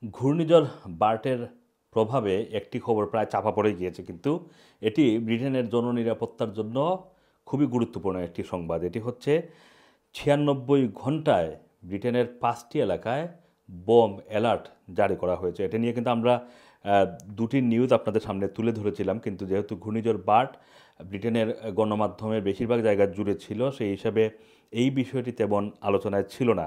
ঘূর্ণিঝড় বার্টের প্রভাবে একটি খবর প্রায় চাপা পড়ে গিয়েছে, কিন্তু এটি ব্রিটেনের জননিরাপত্তার জন্য খুবই গুরুত্বপূর্ণ একটি সংবাদ। এটি হচ্ছে 96 ঘন্টায় ব্রিটেনের 5টি এলাকায় বোম অ্যালার্ট জারি করা হয়েছে। এটা নিয়ে কিন্তু আমরা দুটি নিউজ আপনাদের সামনে তুলে ধরেছিলাম, কিন্তু যেহেতু ঘূর্ণিঝড় বার্ট ব্রিটেনের গণমাধ্যমের বেশিরভাগ জায়গা জুড়ে ছিল, সেই হিসাবে এই বিষয়টি তেমন আলোচনায় ছিল না।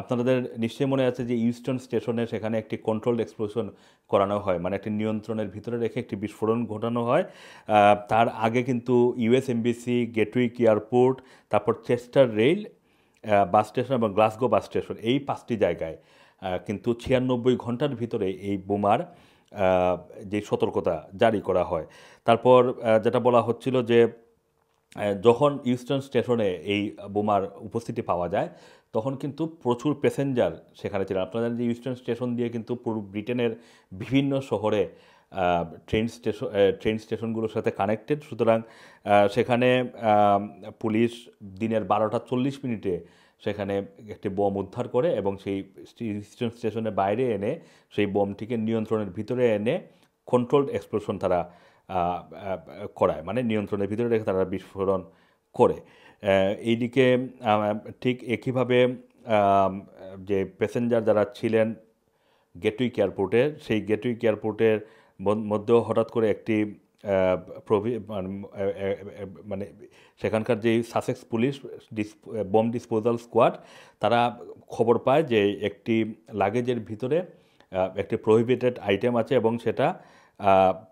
আপনাদের নিশ্চয়ই মনে আছে যে ইউস্টন স্টেশনে সেখানে একটি কন্ট্রোলড এক্সপ্লোশন করানো হয়, মানে একটি নিয়ন্ত্রণের ভিতরে রেখে একটি বিস্ফোরণ ঘটানো হয়। তার আগে কিন্তু ইউএস এমবিসি, গেটউইক এয়ারপোর্ট, তারপর চেস্টার রেল বাস স্টেশন এবং গ্লাসগো বাস স্টেশন, এই 5টি জায়গায় কিন্তু 96 ঘন্টার ভিতরে এই বোমার যে সতর্কতা জারি করা হয়। তারপর যেটা বলা হচ্ছিল যে যখন ইউস্টন স্টেশনে এই বোমার উপস্থিতি পাওয়া যায়, তখন কিন্তু প্রচুর প্যাসেঞ্জার সেখানে ছিলেন। আপনারা জানেন যে ইউস্টন স্টেশন দিয়ে কিন্তু পুরো ব্রিটেনের বিভিন্ন শহরে ট্রেন স্টেশনগুলোর সাথে কানেক্টেড। সুতরাং সেখানে পুলিশ দিনের 12টা 40 মিনিটে সেখানে একটি বোম উদ্ধার করে এবং সেই ইউস্টন স্টেশনের বাইরে এনে সেই বোমটিকে নিয়ন্ত্রণের ভিতরে এনে কন্ট্রোলড এক্সপ্লোশন তারা করায়, মানে নিয়ন্ত্রণের ভিতরে রেখে তারা বিস্ফোরণ করে। এইদিকে ঠিক একইভাবে আম, যে প্যাসেঞ্জার যারা ছিলেন গেটউইক এয়ারপোর্টে, সেই গেটউইক এয়ারপোর্টের মধ্যেও হঠাৎ করে একটি মানে সেখানকার যে Sussex police bomb disposal squad, তারা খবর পায় যে একটি লাগেজের ভিতরে একটি প্রহিবিটেড আইটেম আছে এবং সেটা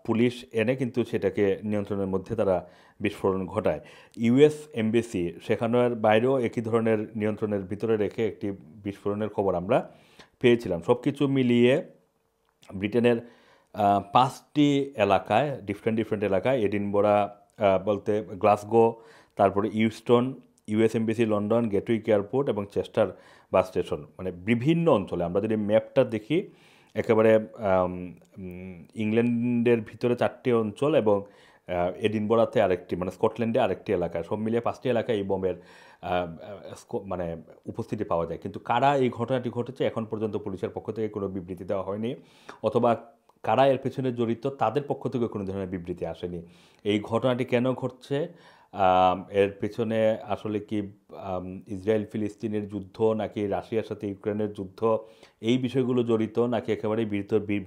পুলিশ এনে কিন্তু সেটাকে নিয়ন্ত্রণের মধ্যে তারা বিস্ফোরণ ঘটায়। ইউএস এমবেসি সেখানের বাইরেও একই ধরনের নিয়ন্ত্রণের ভিতরে রেখে একটি বিস্ফোরণের খবর আমরা পেয়েছিলাম। সব কিছু মিলিয়ে ব্রিটেনের 5টি এলাকায়, ডিফারেন্ট এলাকায়, এডিনবরা বলতে গ্লাসগো, তারপরে Euston, US MBC London, Gatwick airport এবং চেস্টার বাস স্টেশন, মানে বিভিন্ন অঞ্চলে আমরা যদি ম্যাপটা দেখি, একেবারে ইংল্যান্ডের ভিতরে 4টি অঞ্চল এবং এডিনবরাতে আরেকটি, মানে স্কটল্যান্ডে আরেকটি এলাকা, সব মিলিয়ে 5টি এলাকায় এই বোমের মানে উপস্থিতি পাওয়া যায়। কিন্তু কারা এই ঘটনাটি ঘটেছে এখন পর্যন্ত পুলিশের পক্ষ থেকে কোনো বিবৃতি দেওয়া হয়নি, অথবা কারা এর পেছনে জড়িত তাদের পক্ষ থেকে কোনো ধরনের বিবৃতি আসেনি। এই ঘটনাটি কেন ঘটছে, এর পেছনে আসলে কি ইসরায়েল ফিলিস্তিনের যুদ্ধ, নাকি রাশিয়ার সাথে ইউক্রেনের যুদ্ধ, এই বিষয়গুলো জড়িত, নাকি একেবারেই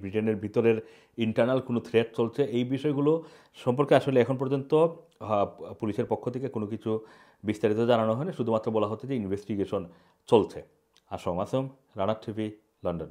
ব্রিটেনের ভিতরের ইন্টারনাল কোনো থ্রেট চলছে, এই বিষয়গুলো সম্পর্কে আসলে এখন পর্যন্ত পুলিশের পক্ষ থেকে কোনো কিছু বিস্তারিত জানানো হয়নি। শুধুমাত্র বলা হচ্ছে যে ইনভেস্টিগেশন চলছে। আসম আসম, রানার টিভি, লন্ডন।